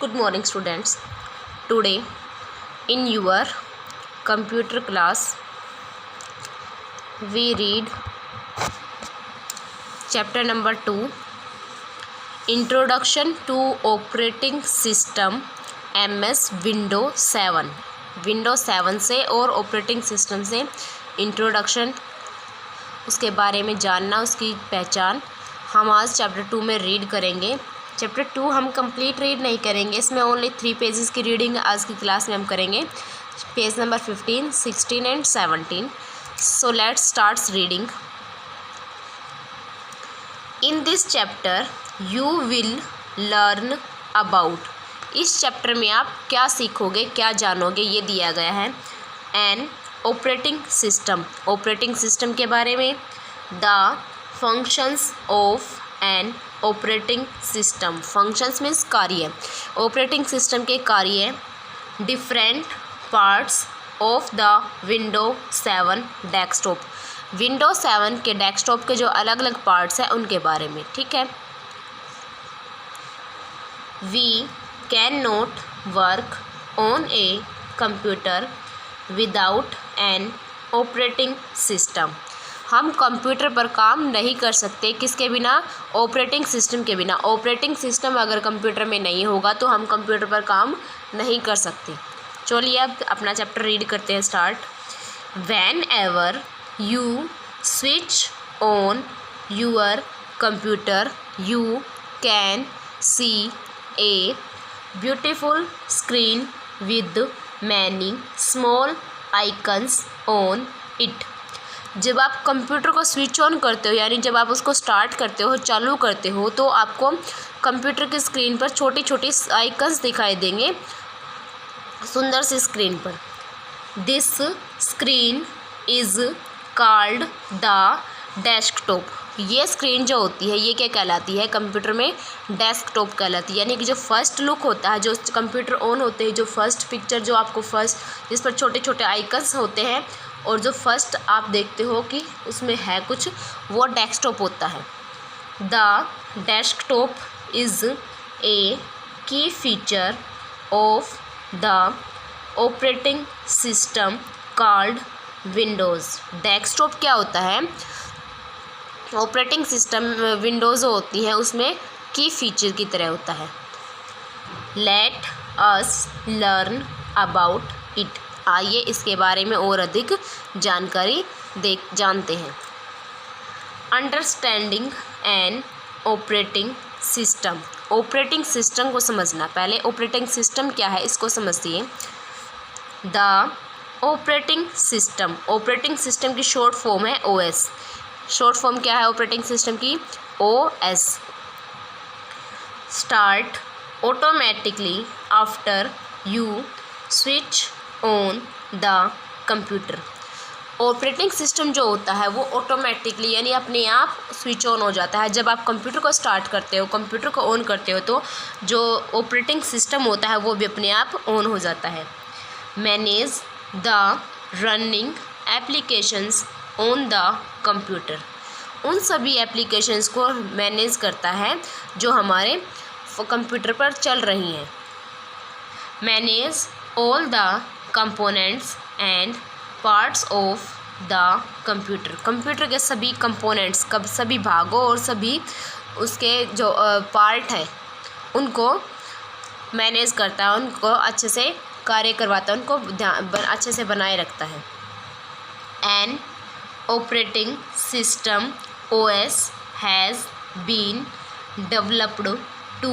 Good morning, students. Today, in your computer class, we read chapter number 2, Introduction to Operating System MS Windows 7. Windows 7 से और operating system से introduction, उसके बारे में जानना, उसकी पहचान हम आज चैप्टर 2 में रीड करेंगे। चैप्टर 2 हम कंप्लीट रीड नहीं करेंगे, इसमें ओनली 3 पेजेस की रीडिंग आज की क्लास में हम करेंगे, page number 15, 16 and 17। So let's start reading. In this chapter you will learn about, इस चैप्टर में आप क्या सीखोगे, क्या जानोगे, ये दिया गया है। An operating system, operating system के बारे में। The functions of an operating system, functions means कार्य, ऑपरेटिंग सिस्टम के कार्य। Different parts of the window 7 desktop, window 7 के डेस्कटॉप के जो अलग अलग पार्ट्स हैं उनके बारे में, ठीक है। We can not work on a computer without an operating system, हम कंप्यूटर पर काम नहीं कर सकते किसके बिना, ऑपरेटिंग सिस्टम के बिना। ऑपरेटिंग सिस्टम अगर कंप्यूटर में नहीं होगा तो हम कंप्यूटर पर काम नहीं कर सकते। चलिए अब अपना चैप्टर रीड करते हैं, start. Whenever you switch on your computer you can see a beautiful screen with many small icons on it, जब आप कंप्यूटर को स्विच ऑन करते हो, यानी जब आप उसको स्टार्ट करते हो, चालू करते हो, तो आपको कंप्यूटर की स्क्रीन पर छोटी छोटी आइकन्स दिखाई देंगे, सुंदर सी स्क्रीन पर। This screen is called the desktop, ये स्क्रीन जो होती है ये क्या कहलाती है कंप्यूटर में, डेस्कटॉप कहलाती है। यानी कि जो फर्स्ट लुक होता है, जो कंप्यूटर ऑन होते हैं, जो फर्स्ट पिक्चर जो आपको फर्स्ट जिस पर छोटे छोटे आइकन्स होते हैं और जो फर्स्ट आप देखते हो कि उसमें है कुछ, वो डेस्कटॉप होता है। द डेस्कटॉप इज़ ए की feature of the operating system called Windows. Desktop क्या होता है, ऑपरेटिंग सिस्टम विंडोज़ होती है उसमें की फीचर की तरह होता है। Let us learn about it, आइए इसके बारे में और अधिक जानकारी जानते हैं। Understanding N operating system, operating system को समझना, पहले ऑपरेटिंग सिस्टम क्या है इसको समझिए। The operating system, operating system की शॉर्ट फॉर्म है OS, शॉर्ट फॉर्म क्या है ऑपरेटिंग सिस्टम की, OS। Start automatically after you switch on the computer, operating system जो होता है वो ऑटोमेटिकली यानी अपने आप स्विच ऑन हो जाता है जब आप कंप्यूटर को स्टार्ट करते हो, कंप्यूटर को ऑन करते हो, तो जो ऑपरेटिंग सिस्टम होता है वो भी अपने आप ऑन हो जाता है। Manage the running applications on the computer, उन सभी एप्लीकेशंस को मैनेज करता है जो हमारे कंप्यूटर पर चल रही हैं। Manage all the components and parts of the computer, computer के सभी कंपोनेंट्स, सभी भागों और सभी उसके जो पार्ट है उनको मैनेज करता है, उनको अच्छे से कार्य करवाता है, उनको अच्छे से बनाए रखता है। An operating system OS has been developed to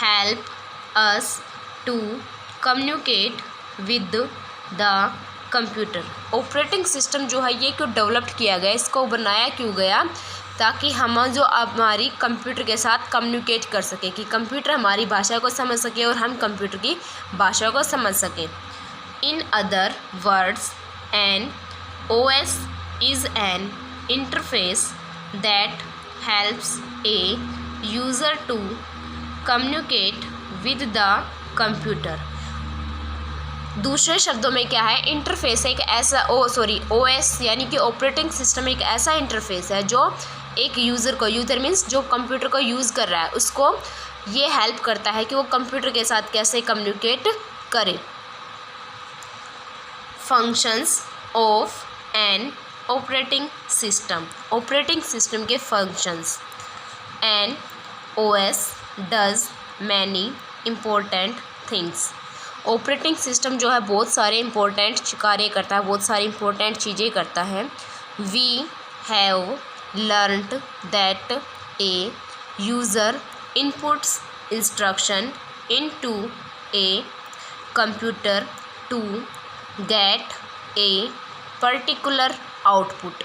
help us to communicate with the computer, operating system जो है ये क्यों डेवलप किया गया, इसको बनाया क्यों गया, ताकि हम जो हमारी कंप्यूटर के साथ कम्युनिकेट कर सके, कि कंप्यूटर हमारी भाषा को समझ सके और हम कंप्यूटर की भाषा को समझ सकें। In other words an OS is an interface that helps a user to communicate with the computer, दूसरे शब्दों में क्या है, इंटरफेस एक ऐसा OS यानी कि ऑपरेटिंग सिस्टम एक ऐसा इंटरफेस है जो एक यूज़र को, यूज़र मीन्स जो कंप्यूटर को यूज़ कर रहा है, उसको ये हेल्प करता है कि वो कंप्यूटर के साथ कैसे कम्युनिकेट करे। Functions of an operating system, operating system के functions. An OS does many important things, operating system जो है बहुत सारे इम्पोर्टेंट कार्य करता है, बहुत सारी इम्पोर्टेंट चीज़ें करता है। We have learned that a user inputs instruction into a computer to get a particular output.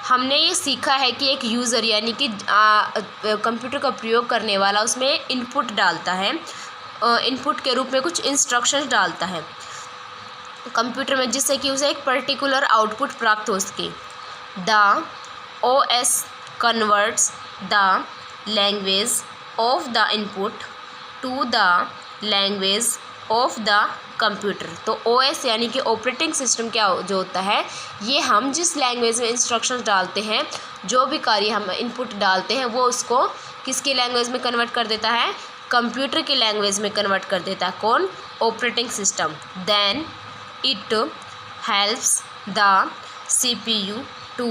हमने ये सीखा है कि एक यूज़र यानी कि कंप्यूटर का प्रयोग करने वाला उसमें इनपुट डालता है, इनपुट के रूप में कुछ इंस्ट्रक्शंस डालता है कंप्यूटर में, जिससे कि उसे एक पर्टिकुलर आउटपुट प्राप्त हो सके। The OS converts the language of the input to the language of the computer. तो OS यानी कि ऑपरेटिंग सिस्टम क्या जो होता है, ये हम जिस लैंग्वेज में इंस्ट्रक्शंस डालते हैं, जो भी कार्य हम इनपुट डालते हैं, वो उसको किसकी लैंग्वेज में कन्वर्ट कर देता है, कंप्यूटर की लैंग्वेज में कन्वर्ट कर देता है। कौन? Operating system. Then it helps the CPU to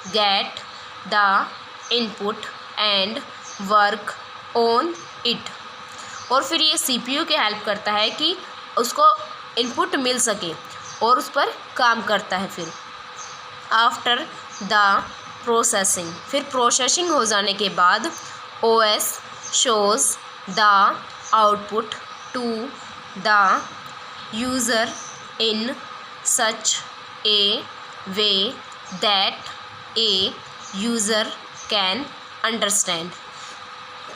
get the input and work on it. और फिर ये CPU की हेल्प करता है कि उसको इनपुट मिल सके और उस पर काम करता है। फिर आफ्टर द प्रोसेसिंग, फिर प्रोसेसिंग हो जाने के बाद OS shows the output to the user in such a way that a user can understand.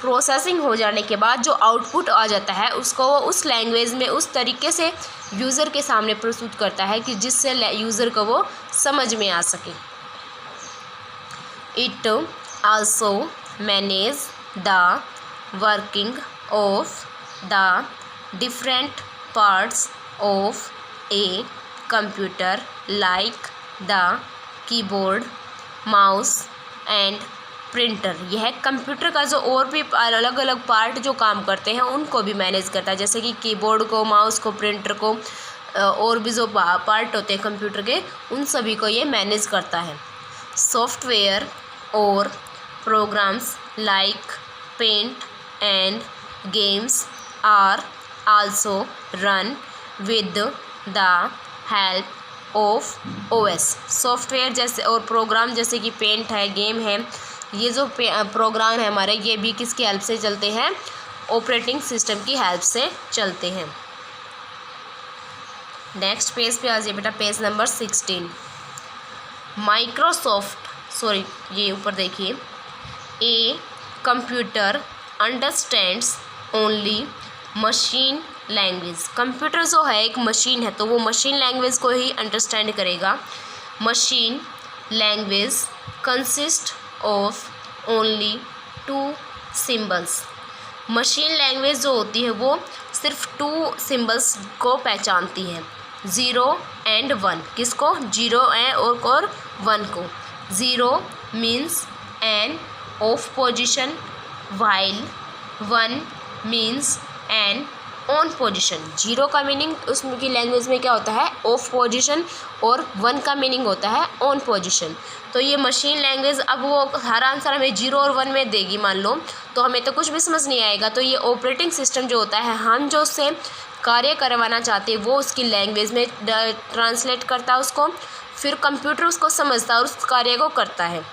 Processing हो जाने के बाद जो आउटपुट आ जाता है उसको वो उस लैंग्वेज में उस तरीके से यूज़र के सामने प्रस्तुत करता है कि जिससे यूज़र को वो समझ में आ सके। It also manage the working of the different parts of a computer like the keyboard, mouse and printer. यह कंप्यूटर का जो और भी अलग अलग पार्ट जो काम करते हैं उनको भी मैनेज करता है, जैसे कि कीबोर्ड को, माउस को, प्रिंटर को, और भी जो पार्ट होते हैं कंप्यूटर के, उन सभी को ये मैनेज करता है। सॉफ्टवेयर और programs like paint and games are also run with the help of OS। Software जैसे और प्रोग्राम जैसे कि पेंट है, गेम है, ये जो प्रोग्राम है हमारे, ये भी किसकी हेल्प से चलते हैं? ऑपरेटिंग सिस्टम की हेल्प से चलते हैं। नेक्स्ट पेज पे आ जाइए बेटा, पेज नंबर 16। ये ऊपर देखिए। A computer understands only machine language. Computer जो है एक मशीन है, तो वो मशीन लैंग्वेज को ही अंडरस्टैंड करेगा। Machine language consist of only 2 symbols. Machine language जो होती है वो सिर्फ 2 सिम्बल्स को पहचानती है, 0 एंड 1। किसको? 0 और 1 को। 0 means an off position, while 1 means an on position. 0 का मीनिंग उसमें की लैंग्वेज में क्या होता है? ऑफ पोजिशन, और 1 का मीनिंग होता है ऑन पोजिशन। तो ये मशीन लैंग्वेज, अब वो हर आंसर हमें 0 और 1 में देगी मान लो, तो हमें तो कुछ भी समझ नहीं आएगा। तो ये ऑपरेटिंग सिस्टम जो होता है, हम जो उससे कार्य करवाना चाहते हैं वो उसकी लैंग्वेज में ट्रांसलेट करता है उसको, फिर कंप्यूटर उसको समझता है और उस कार्य को करता है।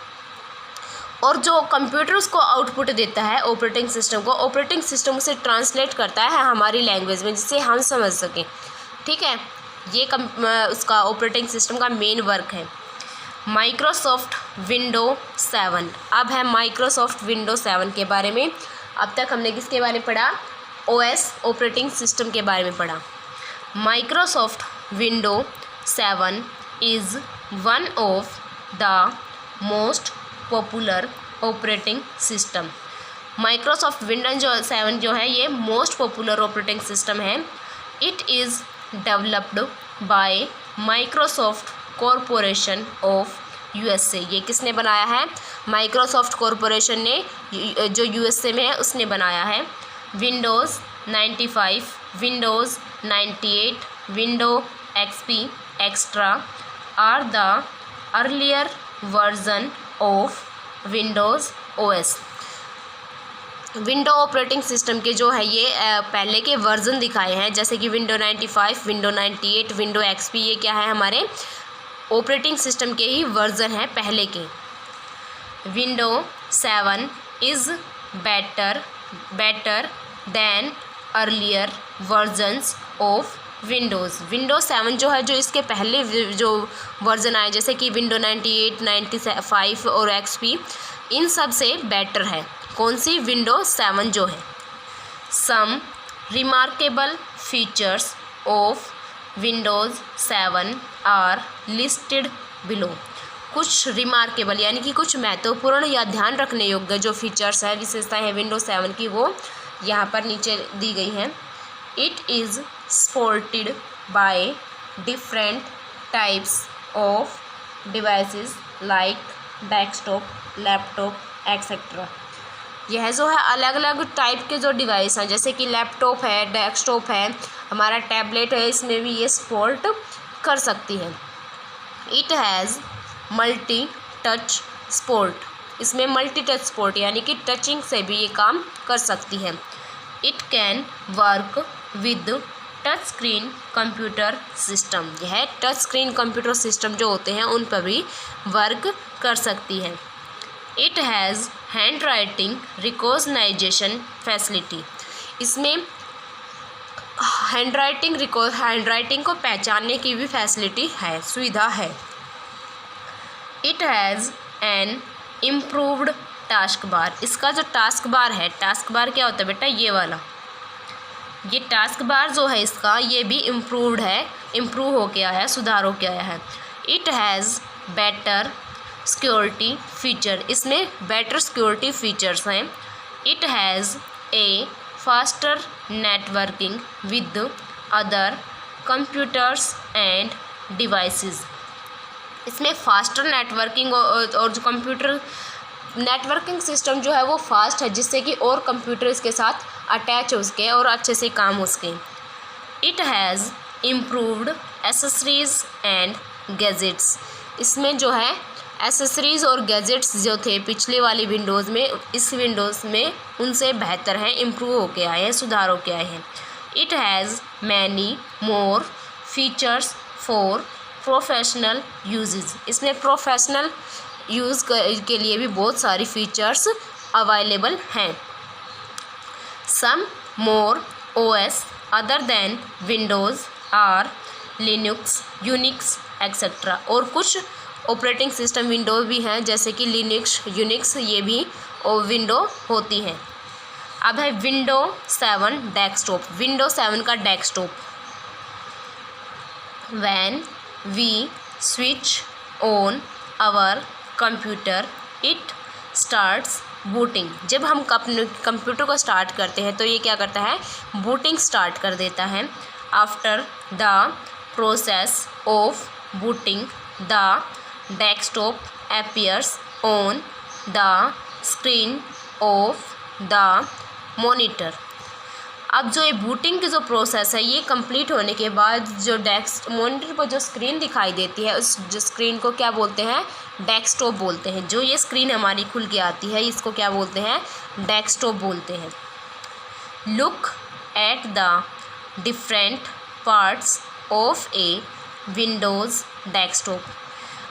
और जो कंप्यूटर उसको आउटपुट देता है ऑपरेटिंग सिस्टम को, ऑपरेटिंग सिस्टम उसे ट्रांसलेट करता है हमारी लैंग्वेज में, जिससे हम समझ सकें। ठीक है, ये उसका ऑपरेटिंग सिस्टम का मेन वर्क है। Microsoft window 7। अब है माइक्रोसॉफ्ट विंडो 7 के बारे में। अब तक हमने किसके बारे में पढ़ा? OS ऑपरेटिंग सिस्टम के बारे में पढ़ा। Microsoft window 7 is one of the most popular operating system. Microsoft window 7 जो है ये मोस्ट पॉपुलर ऑपरेटिंग सिस्टम है। It is developed by Microsoft corporation of USA। ये किसने बनाया है? माइक्रोसॉफ्ट कॉरपोरेशन ने, जो USA में है उसने बनाया है। Windows 95, Windows 98, window XP extra are the earlier version of Windows OS। Window operating system के जो है ये पहले के वर्जन दिखाए हैं, जैसे कि विंडो 95, विंडो 98, विंडो XP, ये क्या है? हमारे ऑपरेटिंग सिस्टम के ही वर्जन हैं पहले के। Window 7 is better than earlier versions of Windows. Window 7 जो है, जो इसके पहले जो वर्जन आए जैसे कि विंडो 98, 95 और XP, इन सब से बेटर है कौन सी? विंडो 7 जो है। Some remarkable features of Windows 7 are listed below. कुछ रिमार्केबल यानी कि कुछ महत्वपूर्ण या ध्यान रखने योग्य जो फीचर्स है, विशेषताएं हैं विंडो 7 की, वो यहाँ पर नीचे दी गई हैं। It is supported by different types of devices like desktop, laptop etcetera. यह जो है अलग अलग टाइप के जो डिवाइस हैं, जैसे कि लैपटॉप है, डेस्कटॉप है, हमारा टैबलेट है, इसमें भी ये सपोर्ट कर सकती है। It has multi touch support. इसमें मल्टी टच सपोर्ट यानी कि टचिंग से भी ये काम कर सकती है। It can work with touch screen computer system. यह टच स्क्रीन कंप्यूटर सिस्टम जो होते हैं उन पर भी वर्क कर सकती है। It has hand writing recognization facility. इसमें हैंड राइटिंग को पहचानने की भी फैसिलिटी है, सुविधा है। It has an improved task bar. इसका जो टास्क बार है, टास्क बार क्या होता है बेटा? ये वाला, ये टास्क बार जो है इसका, ये भी इम्प्रूव्ड है, इम्प्रूव हो गया है, सुधार हो गया है। It has better security feature. इसमें बेटर सिक्योरिटी फीचर्स हैं। It has a faster networking with other computers end devices. इसमें फास्टर नेटवर्किंग और जो कंप्यूटर नेटवर्किंग सिस्टम जो है वो फास्ट है, जिससे कि और कंप्यूटर इसके साथ अटैच हो सके और अच्छे से काम हो सके। It has improved accessories and gadgets. इसमें जो है एसेसरीज़ और गैजेट्स जो थे पिछले वाली विंडोज़ में, इस विंडोज़ में उनसे बेहतर हैं, इम्प्रूव हो के आए हैं, सुधार हो के आए हैं। It has many more features for professional uses. इसमें प्रोफेशनल यूज़ के लिए भी बहुत सारी फीचर्स अवेलेबल हैं। Some more OS other than Windows are Linux, Unix etcetera. और कुछ ऑपरेटिंग सिस्टम विंडो भी हैं, जैसे कि लिनक्स, यूनिक्स, ये भी विंडो होती हैं। अब है विंडो 7 डेस्कटॉप। विंडो 7 का desktop. When we switch on our computer it starts booting. जब हम अपने कंप्यूटर को स्टार्ट करते हैं तो ये क्या करता है? बूटिंग स्टार्ट कर देता है। After the process of booting the desktop appears on the screen of the monitor. अब जो ये बूटिंग की जो प्रोसेस है ये कंप्लीट होने के बाद जो मॉनिटर पर जो स्क्रीन दिखाई देती है, उस जो स्क्रीन को क्या बोलते हैं? डेस्कटॉप बोलते हैं। जो ये स्क्रीन हमारी खुल के आती है इसको क्या बोलते हैं? डेस्कटॉप बोलते हैं। Look at the different parts of A Windows desktop.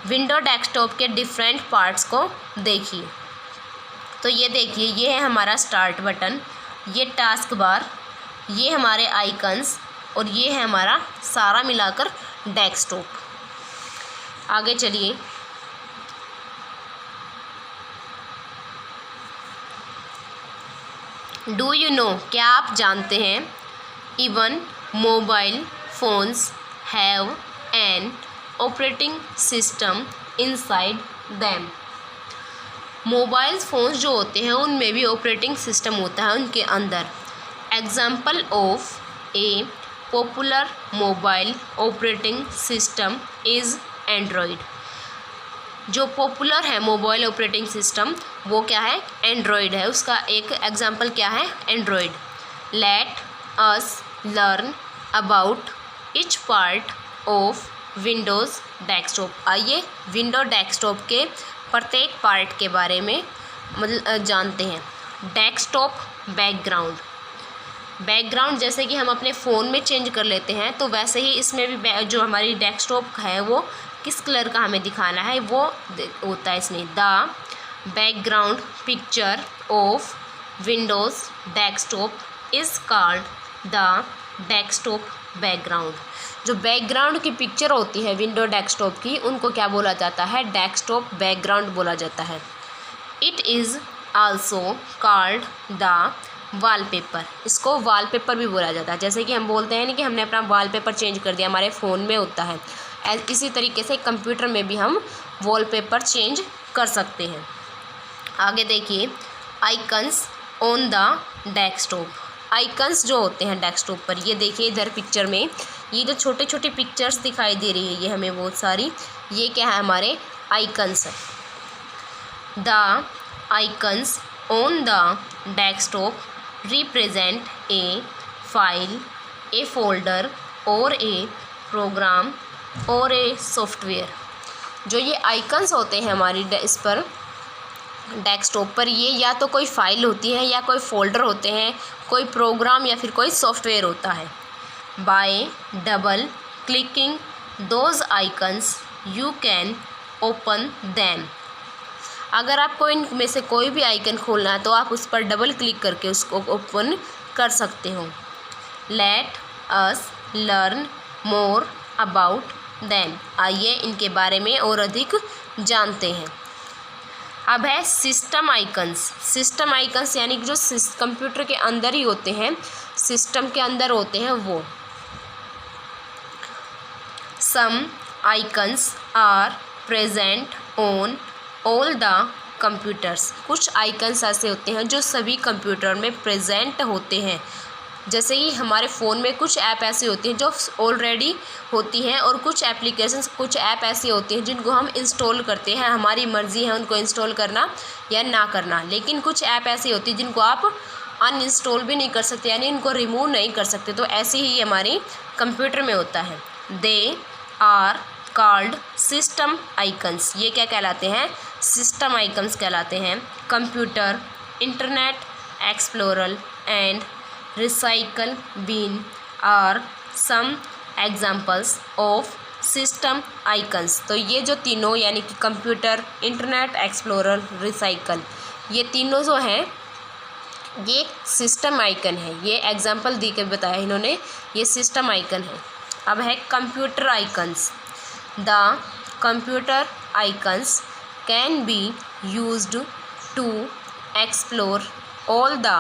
Window desktop के डिफरेंट पार्ट्स को देखिए। तो ये देखिए, ये है हमारा स्टार्ट बटन, ये टास्क बार, ये हमारे आइकन्स और ये है हमारा सारा मिलाकर डेस्कटॉप। आगे चलिए। डू यू नो, क्या आप जानते हैं? Even mobile phones have an operating system inside them. Mobile phones जो होते हैं उनमें भी ऑपरेटिंग सिस्टम होता है उनके अंदर। Example of A popular mobile operating system is Android. जो पॉपुलर है मोबाइल ऑपरेटिंग सिस्टम वो क्या है, एंड्रॉयड है। उसका एक एग्जांपल क्या है, Android. Let us learn about each part of Windows desktop. आइए विंडो डेस्कटॉप के प्रत्येक पार्ट के बारे में जानते हैं। डेस्कटॉप बैकग्राउंड जैसे कि हम अपने फ़ोन में चेंज कर लेते हैं, तो वैसे ही इसमें भी जो हमारी डेस्कटॉप है वो किस कलर का हमें दिखाना है वो होता है इसमें। The background picture of Windows desktop is called the desktop background. जो बैकग्राउंड की पिक्चर होती है विंडो डेस्कटॉप की, उनको क्या बोला जाता है, डेस्कटॉप बैकग्राउंड बोला जाता है। It is also called the wallpaper. इसको वॉलपेपर भी बोला जाता है। जैसे कि हम बोलते हैं ना कि हमने अपना वॉलपेपर चेंज कर दिया, हमारे फ़ोन में होता है, इसी तरीके से कंप्यूटर में भी हम वॉलपेपर चेंज कर सकते हैं। आगे देखिए, icons on the desktop. Icons जो होते हैं डेस्कटॉप पर, ये देखिए इधर पिक्चर में ये जो छोटे छोटे पिक्चर्स दिखाई दे रही है ये हमें बहुत सारी, ये क्या है, हमारे आइकन्स है। The icons on the desktop represent a file, a folder or a program or a software। जो ये आइकन्स होते हैं हमारी इस पर डेस्कटॉप पर, ये या तो कोई फाइल होती है या कोई फोल्डर होते हैं, कोई प्रोग्राम या फिर कोई सॉफ्टवेयर होता है। Bye double clicking those icons you can open them. अगर आपको इनमें से कोई भी आइकन खोलना है तो आप उस पर डबल क्लिक करके उसको ओपन कर सकते हो। Let us learn more about them. आइए इनके बारे में और अधिक जानते हैं। अब है सिस्टम आइकन्स। सिस्टम आइकन्स यानी कि जो कंप्यूटर के अंदर ही होते हैं, सिस्टम के अंदर होते हैं वो। Some icons are present on all the computers. कुछ आइकन्स ऐसे होते हैं जो सभी कंप्यूटर में प्रेजेंट होते हैं। जैसे कि हमारे फ़ोन में कुछ ऐप ऐसी होती हैं जो ऑलरेडी होती हैं, और कुछ एप्लीकेशंस, कुछ ऐप ऐसी होती हैं जिनको हम इंस्टॉल करते हैं, हमारी मर्ज़ी है उनको इंस्टॉल करना या ना करना। लेकिन कुछ ऐप ऐसी होती हैं जिनको आप अनइंस्टॉल भी नहीं कर सकते, यानी इनको रिमूव नहीं कर सकते। तो ऐसे ही हमारी कंप्यूटर में होता है। They are called system icons. ये क्या कहलाते हैं, सिस्टम आइकन्स कहलाते हैं। Computer, Internet Explorer and recycle bin are some examples of system icons. तो ये जो तीनों यानी कि कंप्यूटर, इंटरनेट एक्सप्लोरर, रिसाइकल, ये तीनों जो हैं ये सिस्टम आइकन है। ये एग्जांपल दी के बताया इन्होंने, ये सिस्टम आइकन है। अब है computer icons. The computer icons can be used to explore all the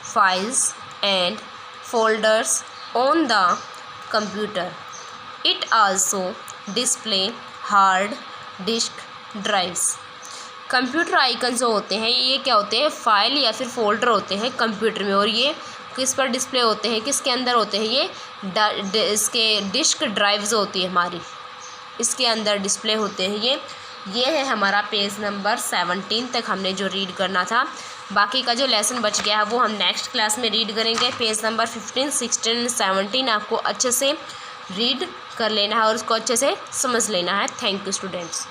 files and folders on the computer. It also display hard disk drives. Computer icon जो होते हैं ये क्या होते हैं, फाइल या फिर फोल्डर होते हैं कंप्यूटर में, और ये किस पर डिस्प्ले होते हैं, किसके अंदर होते हैं, ये इसके डिस्क ड्राइव जो होती है हमारी, इसके अंदर डिस्प्ले होते हैं। ये है हमारा पेज नंबर 17 तक हमने जो रीड करना था। बाकी का जो लेसन बच गया है वो हम नेक्स्ट क्लास में रीड करेंगे। पेज नंबर 15, 16, 17 आपको अच्छे से रीड कर लेना है और उसको अच्छे से समझ लेना है। Thank you students.